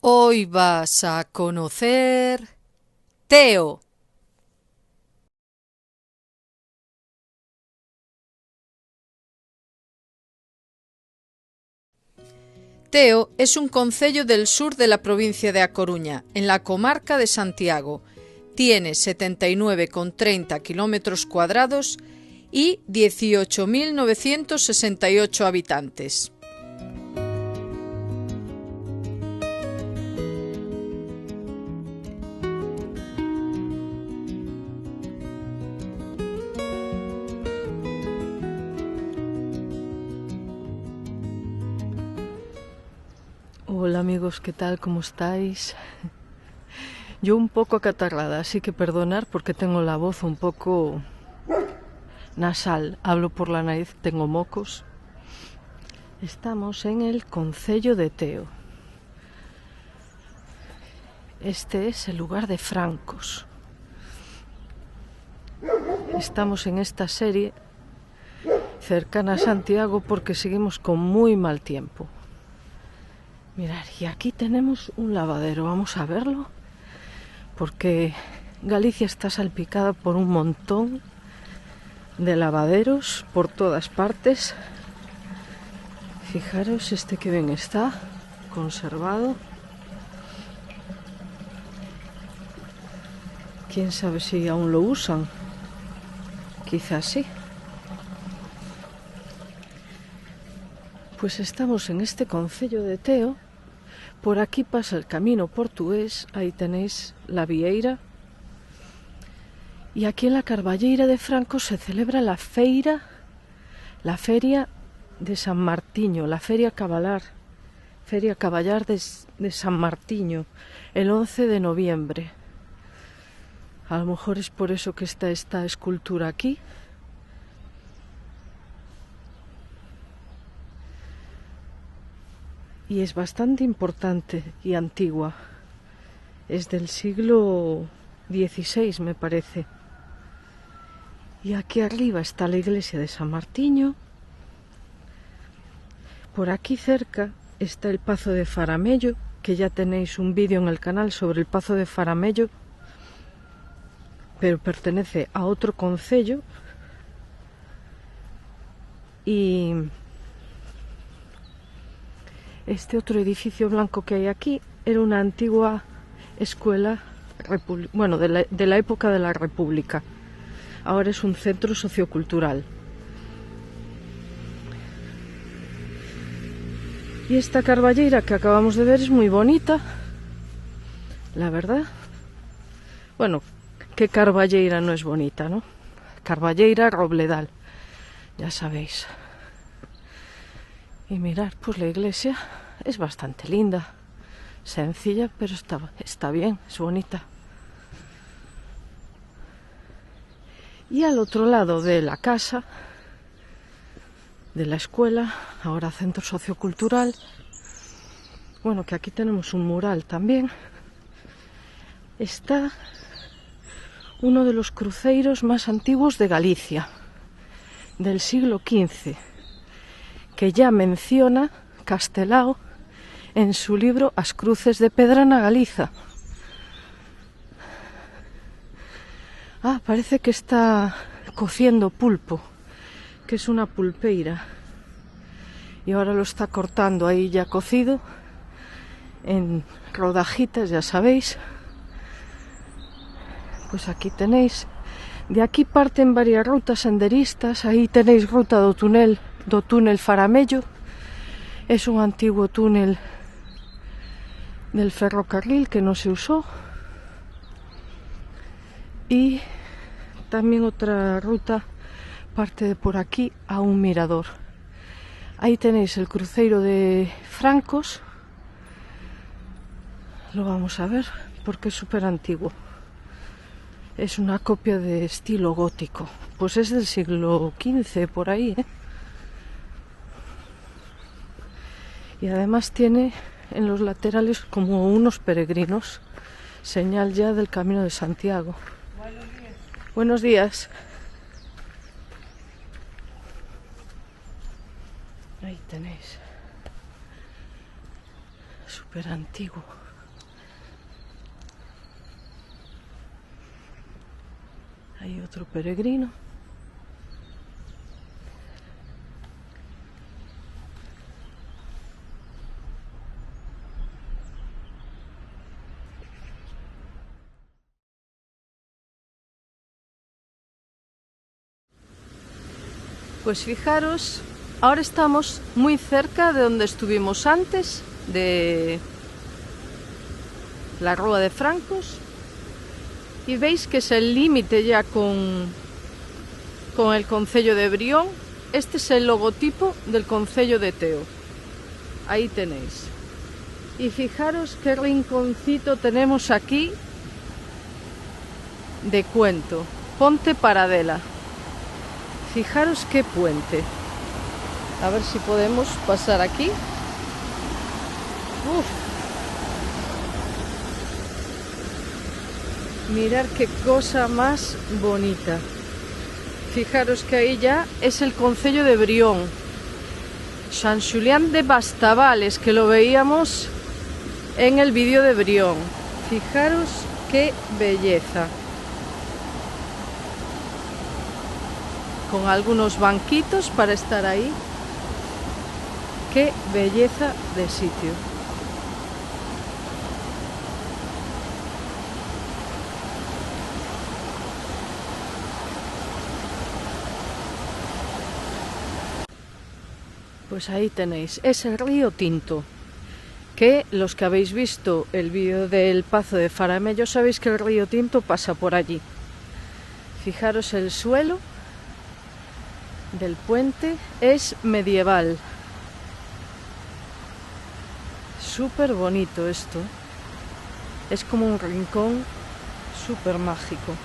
Hoy vas a conocer Teo. Teo es un concello del sur de la provincia de A Coruña, en la comarca de Santiago. Tiene 79,30 kilómetros cuadrados y 18.968 habitantes. Hola amigos, ¿qué tal? ¿Cómo estáis? Yo un poco acatarrada, así que perdonar porque tengo la voz un poco nasal. Hablo por la nariz, tengo mocos. Estamos en el concello de Teo. Este es el lugar de Francos. Estamos en esta serie cercana a Santiago porque seguimos con muy mal tiempo. Mirad, y aquí tenemos un lavadero, vamos a verlo, porque Galicia está salpicada por un montón de lavaderos por todas partes. Fijaros, este que bien está conservado. Quién sabe si aún lo usan. Quizás sí. Pues estamos en este concello de Teo. Por aquí pasa el camino portugués. Ahí tenéis la Vieira. Y aquí en la Carballeira de Francos se celebra la feira, la feria de San Martiño, la feria caballar de San Martiño, el 11 de noviembre. A lo mejor es por eso que está esta escultura aquí. Y es bastante importante y antigua. Es del siglo XVI, me parece. Y aquí arriba está la iglesia de San Martiño. Por aquí cerca está el Pazo de Faramello, que ya tenéis un vídeo en el canal sobre el Pazo de Faramello, pero pertenece a otro concello. Y este otro edificio blanco que hay aquí era una antigua escuela, de la época de la República. Ahora es un centro sociocultural. Y esta carballeira que acabamos de ver es muy bonita, la verdad. Bueno, ¿qué carballeira no es bonita, no? Carballeira Robledal, ya sabéis. Y mirad, pues la iglesia es bastante linda, sencilla, pero está bien, es bonita. Y al otro lado de la casa, de la escuela, ahora centro sociocultural, bueno, que aquí tenemos un mural también, está uno de los cruceiros más antiguos de Galicia, del siglo XV, que ya menciona Castelao en su libro As cruces de Pedra na Galiza. Parece que está cociendo pulpo, que es una pulpeira, y ahora lo está cortando ahí ya cocido en rodajitas, ya sabéis. Pues aquí tenéis, de aquí parten varias rutas senderistas. Ahí tenéis ruta do túnel Faramello, es un antiguo túnel del ferrocarril que no se usó. Y también otra ruta parte de por aquí a un mirador. Ahí tenéis el cruceiro de Francos. Lo vamos a ver porque es súper antiguo. Es una copia de estilo gótico. Pues es del siglo XV, por ahí, ¿eh? Y además tiene en los laterales como unos peregrinos, señal ya del Camino de Santiago. Buenos días. Ahí tenéis. Súper antiguo. Otro peregrino. Pues fijaros, ahora estamos muy cerca de donde estuvimos antes, de la Rúa de Francos, y veis que es el límite ya con el concello de Brión. Este es el logotipo del concello de Teo, ahí tenéis. Y fijaros qué rinconcito tenemos aquí de cuento, Ponte Paradela. Fijaros qué puente. A ver si podemos pasar aquí. Uf. Mirad qué cosa más bonita. Fijaros que ahí ya es el concello de Brión. Sant Julián de Bastavales, que lo veíamos en el vídeo de Brión. Fijaros qué belleza. Con algunos banquitos para estar ahí. Qué belleza de sitio. Pues ahí tenéis, es el río Tinto, que los que habéis visto el vídeo del Pazo de Faramello sabéis que el río Tinto pasa por allí. Fijaros, el suelo del puente es medieval. Súper bonito esto. Es como un rincón súper mágico.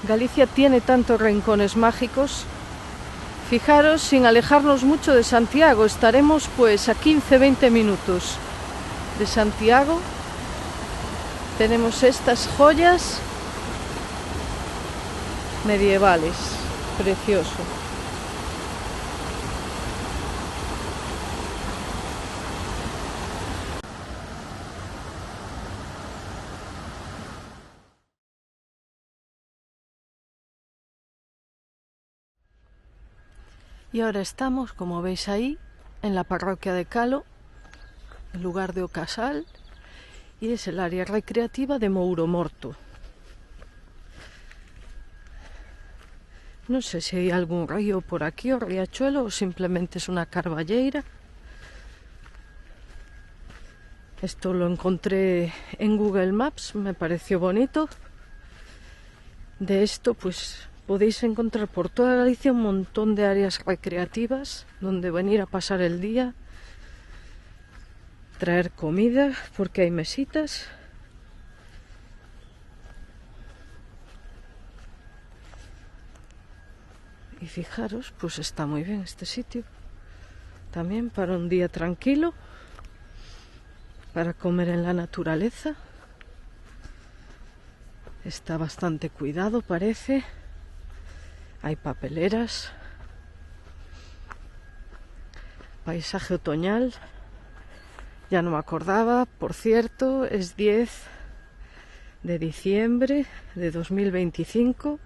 Galicia tiene tantos rincones mágicos. Fijaros, sin alejarnos mucho de Santiago, estaremos pues a 15-20 minutos de Santiago. Tenemos estas joyas medievales. Precioso. Y ahora estamos, como veis ahí, en la parroquia de Calo, el lugar de Ocasal, y es el área recreativa de Mouro Morto. No sé si hay algún río por aquí o riachuelo o simplemente es una carballeira. Esto lo encontré en Google Maps, me pareció bonito. De esto pues podéis encontrar por toda Galicia un montón de áreas recreativas donde venir a pasar el día, traer comida porque hay mesitas. Y fijaros, pues está muy bien este sitio. También para un día tranquilo, para comer en la naturaleza. Está bastante cuidado, parece. Hay papeleras. Paisaje otoñal. Ya no me acordaba, por cierto, es 10 de diciembre de 2025.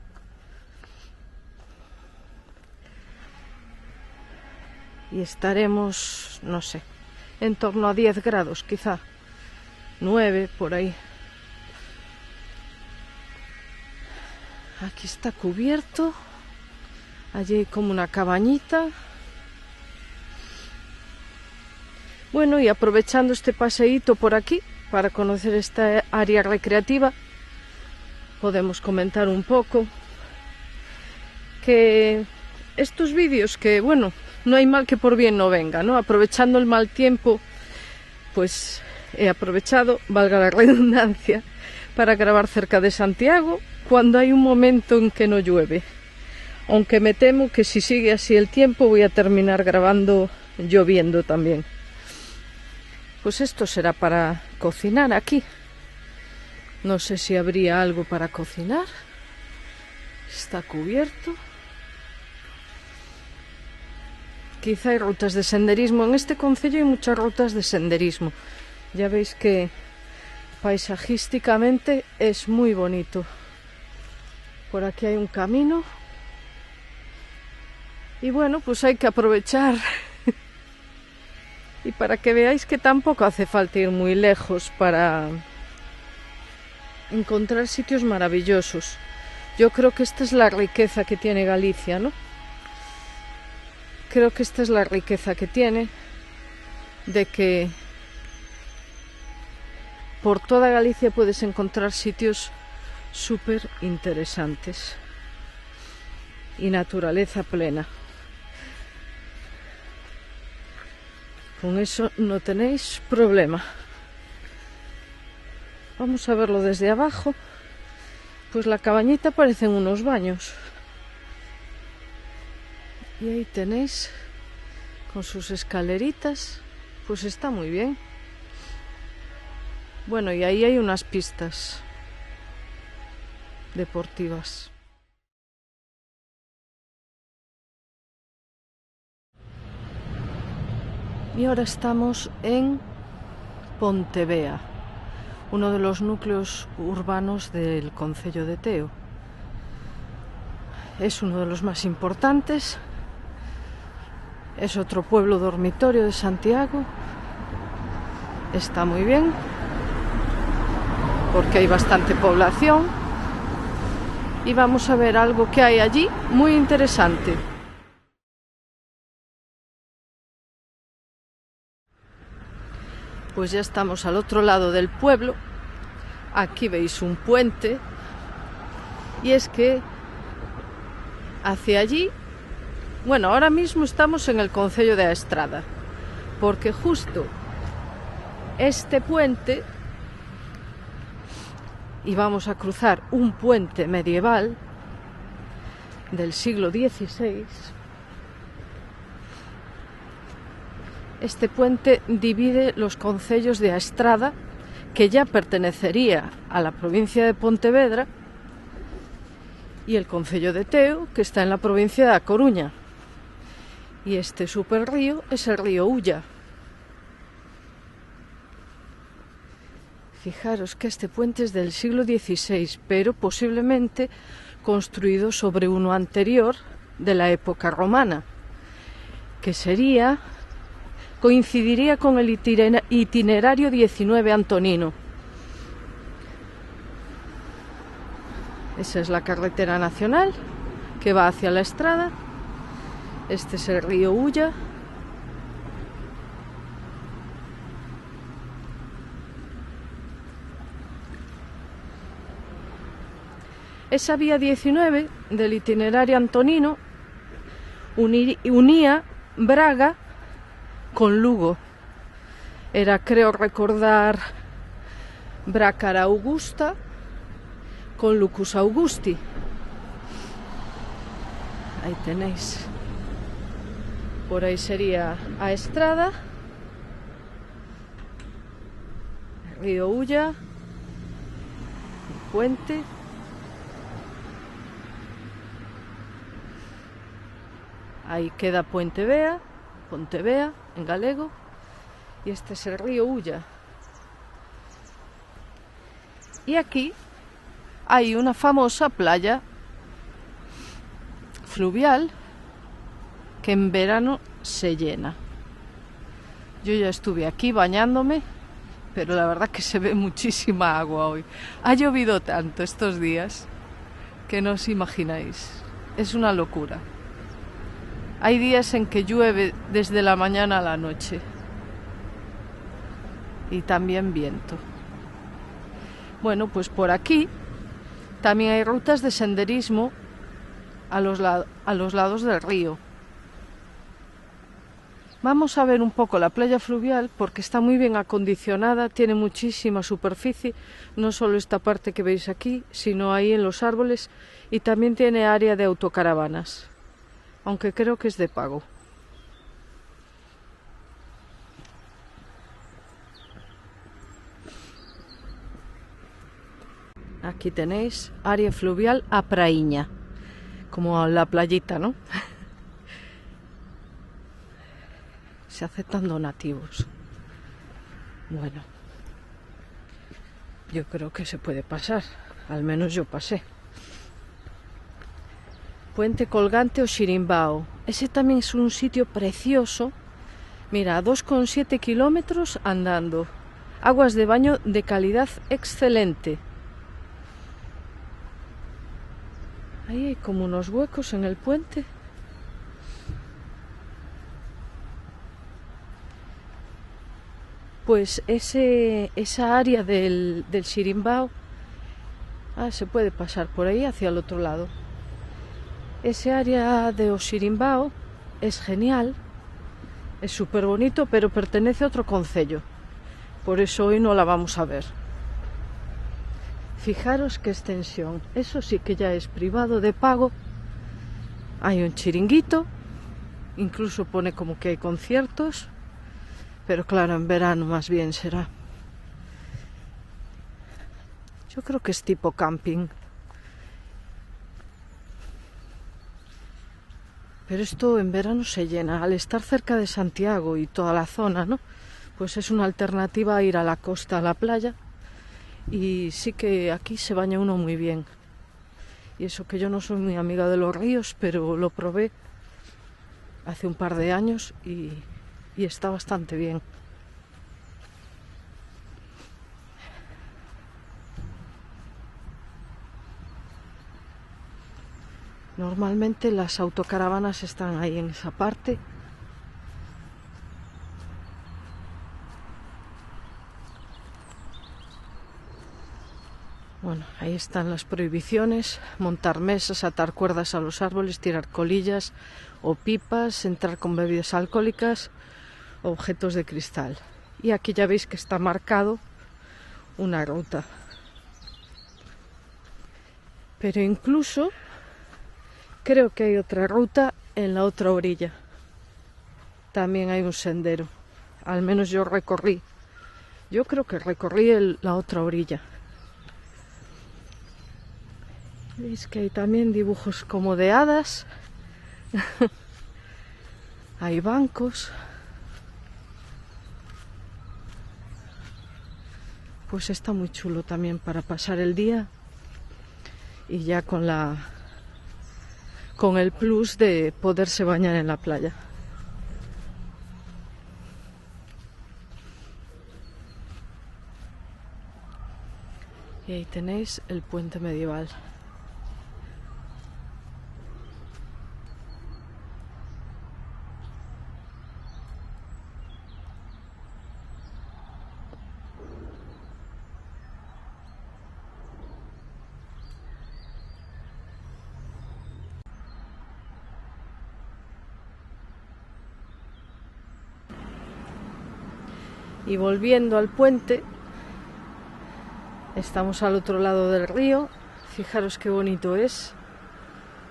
Y estaremos, no sé, en torno a 10 grados, quizá 9 por ahí. Aquí está cubierto. Allí hay como una cabañita. Bueno, y aprovechando este paseíto por aquí para conocer esta área recreativa, podemos comentar un poco que estos vídeos que, bueno, no hay mal que por bien no venga, ¿no? Aprovechando el mal tiempo, pues he aprovechado, valga la redundancia, para grabar cerca de Santiago cuando hay un momento en que no llueve. Aunque me temo que si sigue así el tiempo voy a terminar grabando lloviendo también. Pues esto será para cocinar aquí. No sé si habría algo para cocinar. Está cubierto. Quizá hay rutas de senderismo. En este concello hay muchas rutas de senderismo. Ya veis que paisajísticamente es muy bonito. Por aquí hay un camino. Y bueno, pues hay que aprovechar. Y para que veáis que tampoco hace falta ir muy lejos para encontrar sitios maravillosos. Yo creo que esta es la riqueza que tiene Galicia, ¿no? Creo que esta es la riqueza que tiene, de que por toda Galicia puedes encontrar sitios súper interesantes y naturaleza plena. Con eso no tenéis problema. Vamos a verlo desde abajo. Pues la cabañita parecen unos baños. Y ahí tenéis, con sus escaleritas, pues está muy bien. Bueno, y ahí hay unas pistas deportivas. Y ahora estamos en Pontevea, uno de los núcleos urbanos del concello de Teo. Es uno de los más importantes. Es otro pueblo dormitorio de Santiago. Está muy bien, porque hay bastante población. Y vamos a ver algo que hay allí muy interesante. Pues ya estamos al otro lado del pueblo. Aquí veis un puente. Y es que hacia allí, bueno, ahora mismo estamos en el concello de Aestrada, porque justo este puente, y vamos a cruzar un puente medieval del siglo XVI. Este puente divide los concellos de Aestrada, que ya pertenecería a la provincia de Pontevedra, y el concello de Teo, que está en la provincia de A Coruña. Y este superrío es el río Ulla. Fijaros que este puente es del siglo XVI, pero posiblemente construido sobre uno anterior de la época romana, que coincidiría con el itinerario 19 antonino. Esa es la carretera nacional que va hacia la Estrada. Este es el río Ulla. Esa vía 19 del itinerario antonino unía Braga con Lugo. Era, creo recordar, Brácara Augusta con Lucus Augusti. Ahí tenéis. Por ahí sería Aestrada, el río Ulla, el puente. Ahí queda Pontevea en galego, y este es el río Ulla. Y aquí hay una famosa playa fluvial que en verano se llena. Yo ya estuve aquí bañándome, pero la verdad que se ve muchísima agua hoy. Ha llovido tanto estos días que no os imagináis. Es una locura. Hay días en que llueve desde la mañana a la noche. Y también viento. Bueno, pues por aquí también hay rutas de senderismo a los lados del río. Vamos a ver un poco la playa fluvial porque está muy bien acondicionada, tiene muchísima superficie, no solo esta parte que veis aquí, sino ahí en los árboles, y también tiene área de autocaravanas, aunque creo que es de pago. Aquí tenéis área fluvial a Praíña, como la playita, ¿no? Se aceptan donativos. Bueno, yo creo que se puede pasar, al menos yo pasé. Puente colgante o Xirimbao. Ese también es un sitio precioso. Mira, 2,7 kilómetros andando. Aguas de baño de calidad excelente. Ahí hay como unos huecos en el puente. Pues esa área del Xirimbao, se puede pasar por ahí hacia el otro lado. Ese área de Xirimbao es genial, es súper bonito, pero pertenece a otro concello. Por eso hoy no la vamos a ver. Fijaros qué extensión. Eso sí que ya es privado de pago. Hay un chiringuito, incluso pone como que hay conciertos, pero claro, en verano más bien será. Yo creo que es tipo camping. Pero esto en verano se llena. Al estar cerca de Santiago y toda la zona, ¿no? Pues es una alternativa a ir a la costa, a la playa. Y sí que aquí se baña uno muy bien. Y eso que yo no soy muy amiga de los ríos, pero lo probé hace un par de años y está bastante bien. Normalmente las autocaravanas están ahí en esa parte. Bueno, ahí están las prohibiciones: montar mesas, atar cuerdas a los árboles, tirar colillas o pipas, entrar con bebidas alcohólicas, objetos de cristal. Y aquí ya veis que está marcado una ruta. Pero incluso creo que hay otra ruta en la otra orilla. También hay un sendero. Al menos yo recorrí. Yo creo que recorrí la otra orilla. Veis que hay también dibujos como de hadas. Hay bancos. Pues está muy chulo también para pasar el día. Y ya con el plus de poderse bañar en la playa. Y ahí tenéis el puente medieval. Y volviendo al puente, estamos al otro lado del río. Fijaros qué bonito es,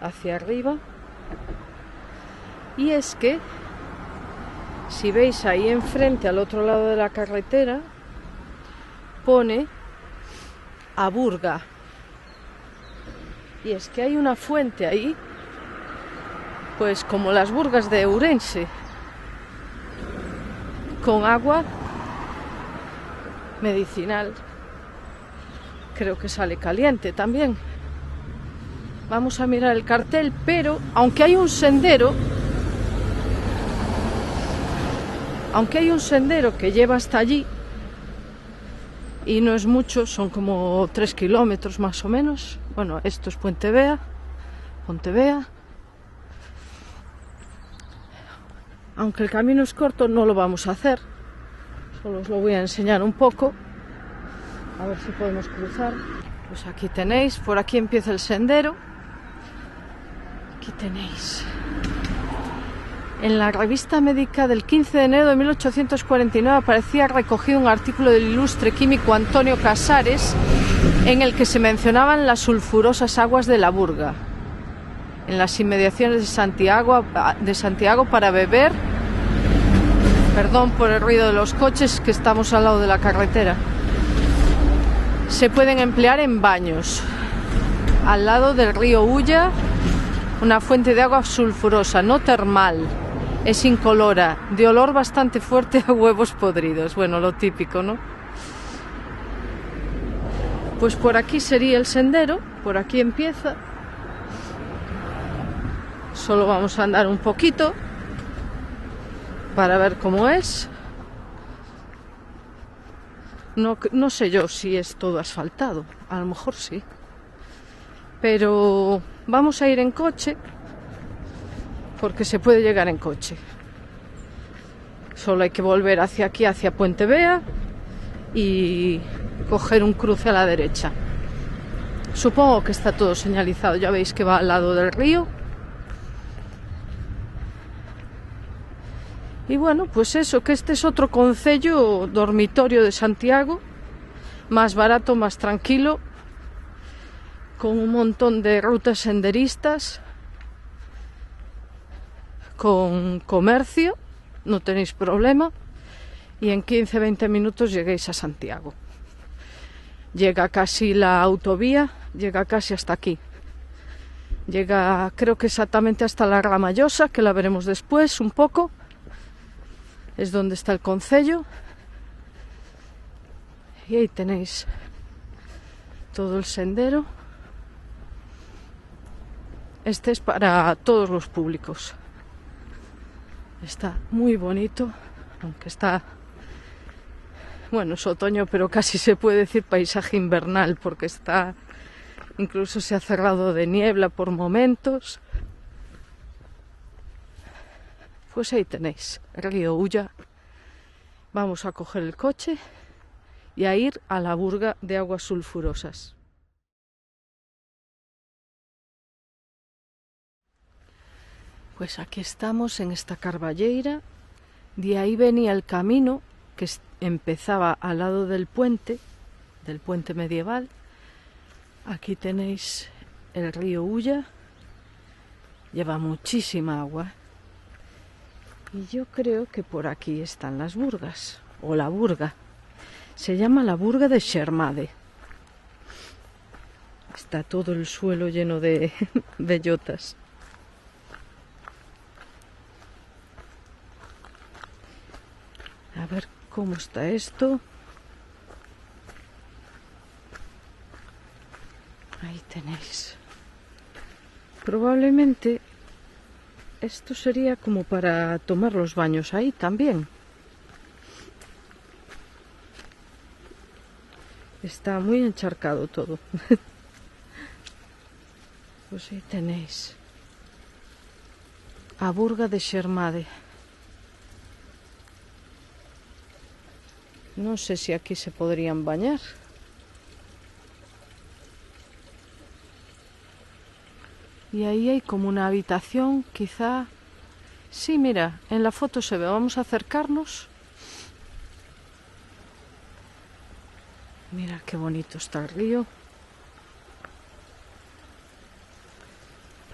hacia arriba. Y es que, si veis ahí enfrente, al otro lado de la carretera, pone Aburga. Y es que hay una fuente ahí, pues como las Burgas de Ourense, con agua medicinal. Creo que sale caliente también. Vamos a mirar el cartel, pero aunque hay un sendero que lleva hasta allí, y no es mucho, son como 3 kilómetros más o menos. Bueno, esto es Pontevea. Aunque el camino es corto, no lo vamos a hacer. Solo os lo voy a enseñar un poco. A ver si podemos cruzar. Pues aquí tenéis, por aquí empieza el sendero. Aquí tenéis. En la revista médica del 15 de enero de 1849 aparecía recogido un artículo del ilustre químico Antonio Casares en el que se mencionaban las sulfurosas aguas de la Burga en las inmediaciones de Santiago para beber. Perdón por el ruido de los coches, que estamos al lado de la carretera. Se pueden emplear en baños. Al lado del río Ulla, una fuente de agua sulfurosa, no termal. Es incolora, de olor bastante fuerte a huevos podridos. Bueno, lo típico, ¿no? Pues por aquí sería el sendero, por aquí empieza. Solo vamos a andar un poquito para ver cómo es. No sé yo si es todo asfaltado, a lo mejor sí. Pero vamos a ir en coche, porque se puede llegar en coche. Solo hay que volver hacia aquí, hacia Puente Vea, y coger un cruce a la derecha. Supongo que está todo señalizado, ya veis que va al lado del río. Y bueno, pues eso, que este es otro concello dormitorio de Santiago, más barato, más tranquilo, con un montón de rutas senderistas, con comercio, no tenéis problema, y en 15-20 minutos lleguéis a Santiago. Llega casi la autovía, llega casi hasta aquí. Llega, creo que exactamente hasta la Ramallosa, que la veremos después un poco. Es donde está el concello. Y ahí tenéis todo el sendero. Este es para todos los públicos. Está muy bonito, aunque está, bueno, es otoño, pero casi se puede decir paisaje invernal, porque está, incluso se ha cerrado de niebla por momentos. Pues ahí tenéis, río Ulla. Vamos a coger el coche y a ir a la burga de aguas sulfurosas. Pues aquí estamos en esta carballeira. De ahí venía el camino que empezaba al lado del puente medieval. Aquí tenéis el río Ulla. Lleva muchísima agua. Y yo creo que por aquí están las burgas, o la burga. Se llama la burga de Xermade. Está todo el suelo lleno de bellotas. A ver cómo está esto. Ahí tenéis. Probablemente esto sería como para tomar los baños ahí también. Está muy encharcado todo. Pues ahí tenéis. A burga de Xermade. No sé si aquí se podrían bañar. Y ahí hay como una habitación, quizá. Sí, mira, en la foto se ve. Vamos a acercarnos. Mira qué bonito está el río.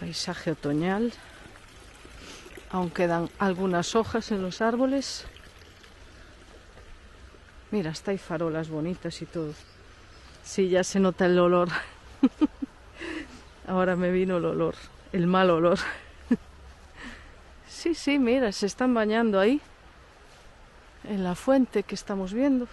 Paisaje otoñal. Aún quedan algunas hojas en los árboles. Mira, hasta hay farolas bonitas y todo. Sí, ya se nota el olor. Ahora me vino el olor, el mal olor. Sí, mira, se están bañando ahí, en la fuente que estamos viendo.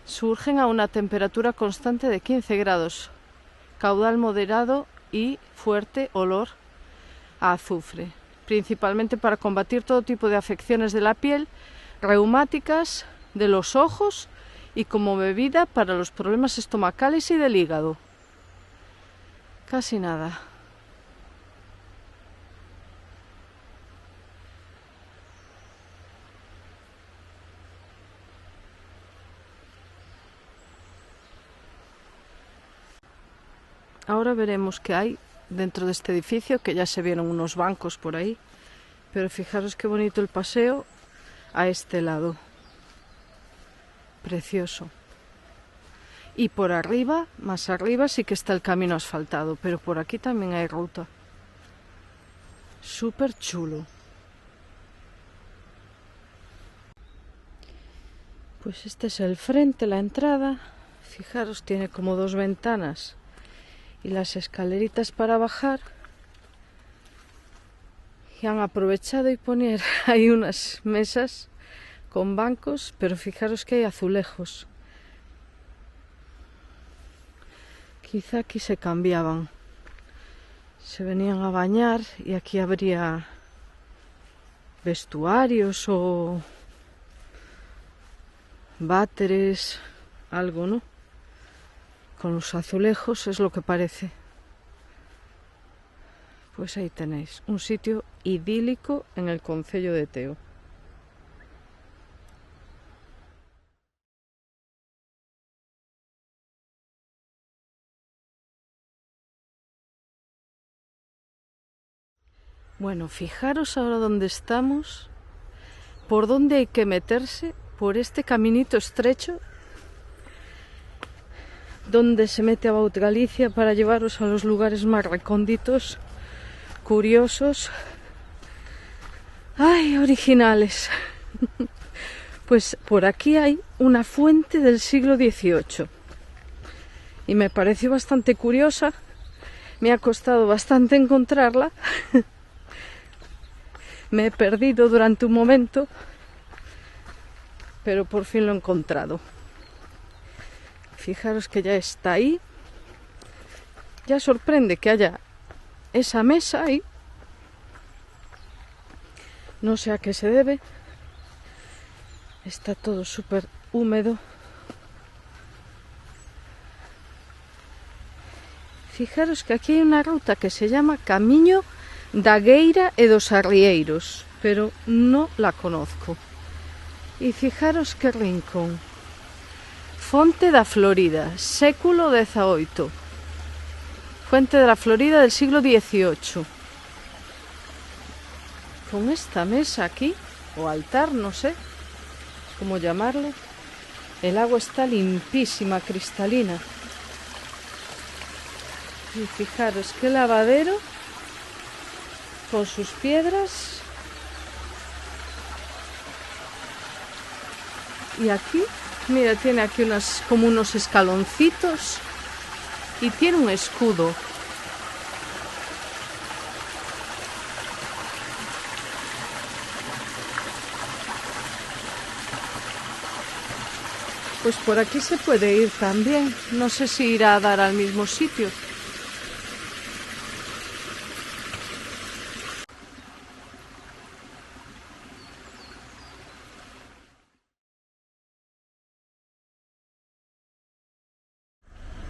Surgen a una temperatura constante de 15 grados, caudal moderado y fuerte olor a azufre, principalmente para combatir todo tipo de afecciones de la piel, reumáticas, de los ojos y como bebida para los problemas estomacales y del hígado. Casi nada. Ahora veremos qué hay dentro de este edificio, que ya se vieron unos bancos por ahí, pero fijaros qué bonito el paseo a este lado. Precioso. Y por arriba, más arriba, sí que está el camino asfaltado, pero por aquí también hay ruta. Súper chulo. Pues este es el frente, la entrada. Fijaros, tiene como dos ventanas y las escaleritas para bajar. Y han aprovechado y poner ahí unas mesas con bancos, pero fijaros que hay azulejos. Quizá aquí se cambiaban, se venían a bañar y aquí habría vestuarios o váteres, algo, ¿no? Con los azulejos es lo que parece. Pues ahí tenéis, un sitio idílico en el concello de Teo. Bueno, fijaros ahora dónde estamos, por dónde hay que meterse, por este caminito estrecho, donde se mete a Baut Galicia para llevaros a los lugares más recónditos, curiosos, ¡ay, originales! Pues por aquí hay una fuente del siglo XVIII y me pareció bastante curiosa, me ha costado bastante encontrarla. Me he perdido durante un momento, pero por fin lo he encontrado. Fijaros que ya está ahí. Ya sorprende que haya esa mesa ahí. No sé a qué se debe. Está todo súper húmedo. Fijaros que aquí hay una ruta que se llama Camiño da Gueira e dos Arrieiros, pero no la conozco. Y fijaros qué rincón. Fonte da Florida, século XVIII. Fuente de la Florida del siglo XVIII. Con esta mesa aquí, o altar, no sé cómo llamarlo. El agua está limpísima, cristalina. Y fijaros qué lavadero, con sus piedras. Y aquí, mira, tiene aquí como unos escaloncitos y tiene un escudo. Pues por aquí se puede ir también. No sé si irá a dar al mismo sitio.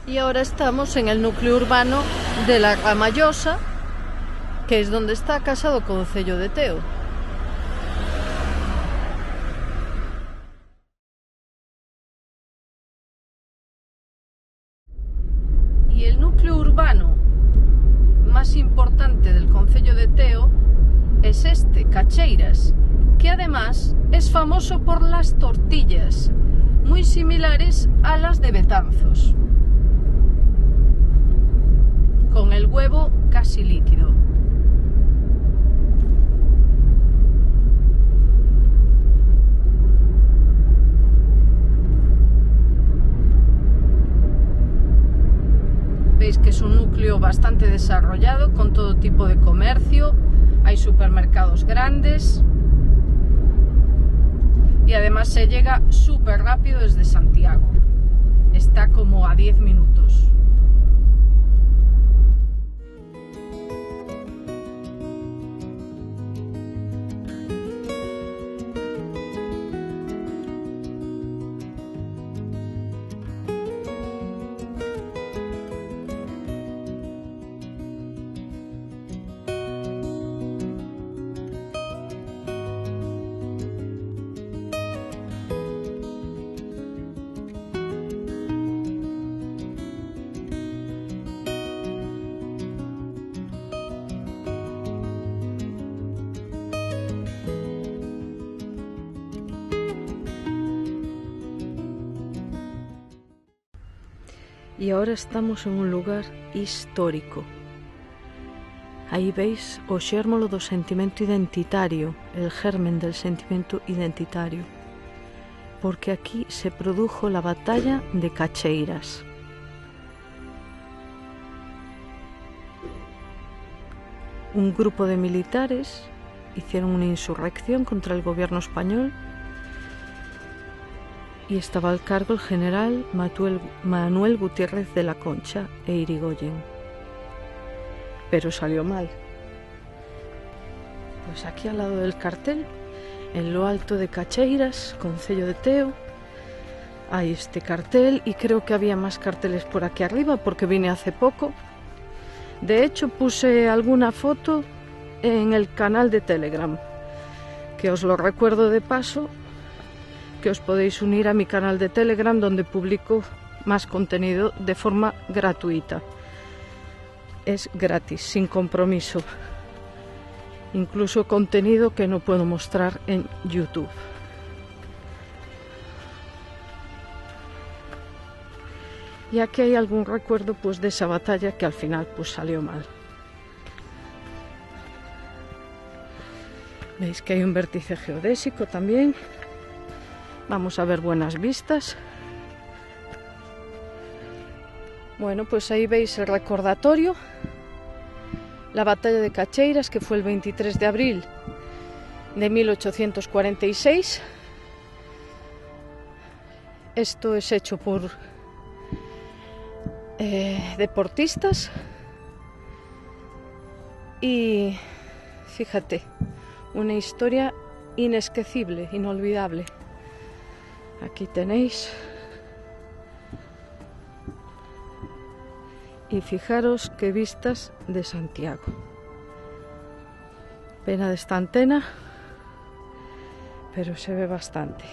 Y ahora estamos en el núcleo urbano de la Ramallosa, que es donde está casado concello de Teo. Y el núcleo urbano más importante del concello de Teo es este, Cacheiras, que además es famoso por las tortillas, muy similares a las de Betanzos, con el huevo casi líquido. Veis que es un núcleo bastante desarrollado, con todo tipo de comercio, hay supermercados grandes y además se llega súper rápido desde Santiago, está como a 10 minutos. Y ahora estamos en un lugar histórico. Aí veis o xérmolo do sentimento identitario, el germen del sentimento identitario, porque aquí se produjo la batalla de Cacheiras. Un grupo de militares hicieron una insurrección contra el gobierno español y estaba al cargo el general Manuel Gutiérrez de la Concha e Irigoyen. Pero salió mal. Pues aquí al lado del cartel, en lo alto de Cacheiras, concello de Teo, hay este cartel, y creo que había más carteles por aquí arriba porque vine hace poco. De hecho, puse alguna foto en el canal de Telegram, que os lo recuerdo de paso, que os podéis unir a mi canal de Telegram, donde publico más contenido de forma gratuita. Es gratis, sin compromiso. Incluso contenido que no puedo mostrar en YouTube. Y aquí hay algún recuerdo pues de esa batalla que al final pues salió mal. Veis que hay un vértice geodésico también. Vamos a ver buenas vistas. Bueno, pues ahí veis el recordatorio. La batalla de Cacheiras, que fue el 23 de abril de 1846. Esto es hecho por deportistas. Y fíjate, una historia inesquecible, inolvidable. Aquí tenéis. Y fijaros qué vistas de Santiago. Pena de esta antena, pero se ve bastante.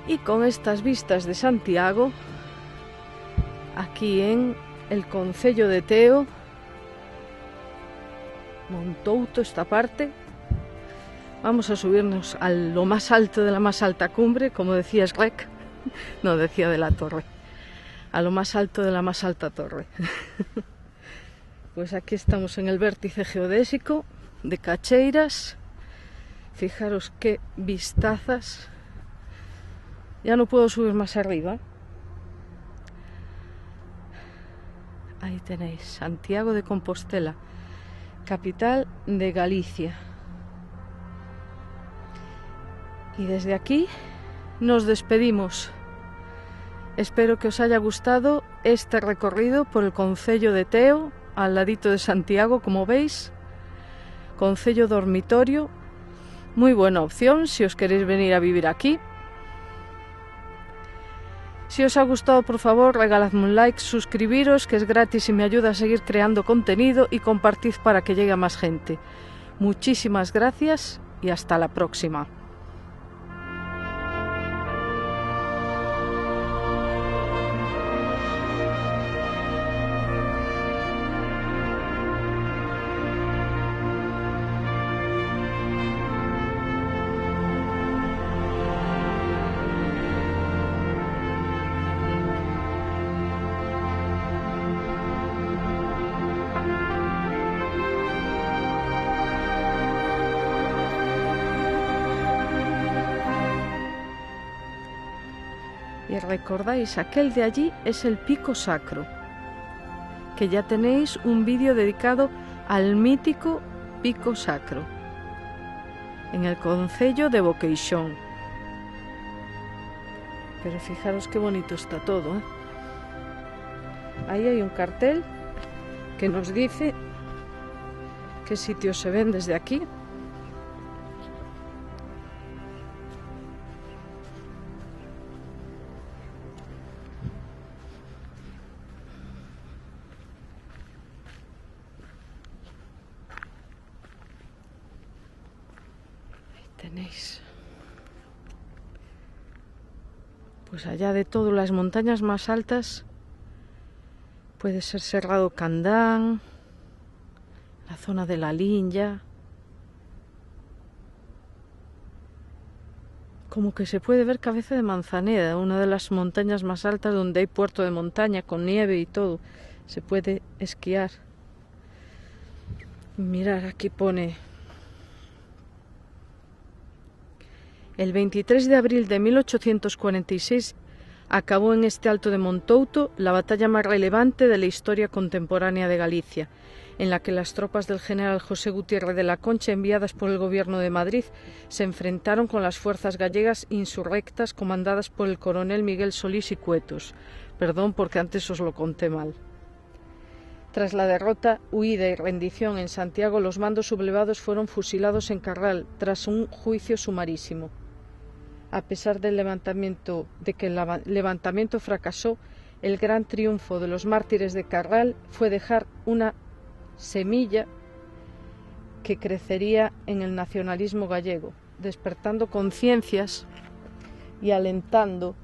Y con estas vistas de Santiago, aquí en el concello de Teo, Montouto, esta parte, vamos a subirnos a lo más alto de la más alta cumbre, como decía Shrek, no, decía de la torre, a lo más alto de la más alta torre. Pues aquí estamos en el vértice geodésico de Cacheiras. Fijaros qué vistazas. Ya no puedo subir más arriba. Ahí tenéis, Santiago de Compostela, capital de Galicia. Y desde aquí nos despedimos. Espero que os haya gustado este recorrido por el concello de Teo, al ladito de Santiago, como veis. Concello dormitorio, muy buena opción si os queréis venir a vivir aquí. Si os ha gustado, por favor, regaladme un like, suscribiros, que es gratis y me ayuda a seguir creando contenido, y compartid para que llegue a más gente. Muchísimas gracias y hasta la próxima. Y recordáis, aquel de allí es el Pico Sacro, que ya tenéis un vídeo dedicado al mítico Pico Sacro, en el concello de Boqueixón. Pero fijaros qué bonito está todo, ¿eh? Ahí hay un cartel que nos dice qué sitios se ven desde aquí. Tenéis, pues allá de todo, las montañas más altas, puede ser Cerrado Candán, la zona de la Linya, como que se puede ver Cabeza de Manzaneda, una de las montañas más altas donde hay puerto de montaña con nieve y todo, se puede esquiar. Mirad, aquí pone El 23 de abril de 1846 acabó en este Alto de Montouto la batalla más relevante de la historia contemporánea de Galicia, en la que las tropas del general José Gutiérrez de la Concha, enviadas por el gobierno de Madrid, se enfrentaron con las fuerzas gallegas insurrectas comandadas por el coronel Miguel Solís y Cuetos. Perdón porque antes os lo conté mal. Tras la derrota, huida y rendición en Santiago, los mandos sublevados fueron fusilados en Carral tras un juicio sumarísimo. A pesar del que el levantamiento fracasó, el gran triunfo de los mártires de Carral fue dejar una semilla que crecería en el nacionalismo gallego, despertando conciencias y alentando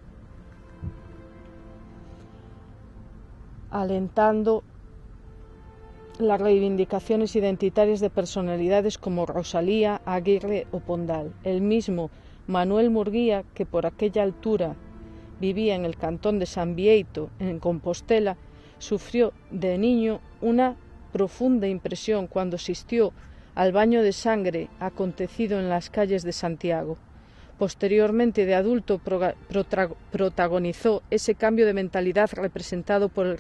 las reivindicaciones identitarias de personalidades como Rosalía, Aguirre o Pondal. El mismo Manuel Murguía, que por aquella altura vivía en el cantón de San Bieito, en Compostela, sufrió de niño una profunda impresión cuando asistió al baño de sangre acontecido en las calles de Santiago. Posteriormente, de adulto, protagonizó ese cambio de mentalidad representado por el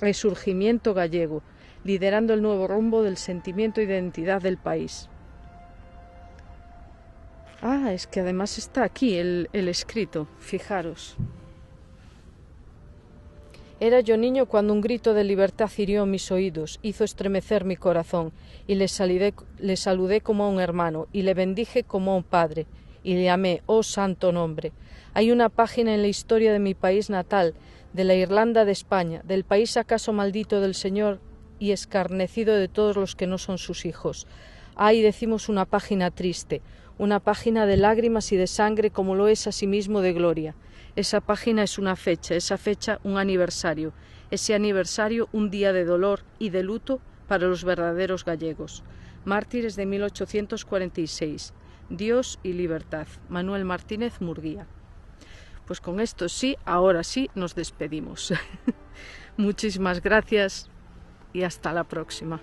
resurgimiento gallego, liderando el nuevo rumbo del sentimiento e identidad del país. Es que además está aquí el escrito, fijaros. Era yo niño cuando un grito de libertad hirió mis oídos, hizo estremecer mi corazón, y le saludé como a un hermano, y le bendije como a un padre, y le amé, oh santo nombre. Hay una página en la historia de mi país natal, de la Irlanda de España, del país acaso maldito del Señor y escarnecido de todos los que no son sus hijos. Decimos una página triste, una página de lágrimas y de sangre como lo es asimismo de gloria. Esa página es una fecha, esa fecha un aniversario, ese aniversario un día de dolor y de luto para los verdaderos gallegos. Mártires de 1846. Dios y libertad. Manuel Martínez Murguía. Pues con esto sí, ahora sí nos despedimos. Muchísimas gracias y hasta la próxima.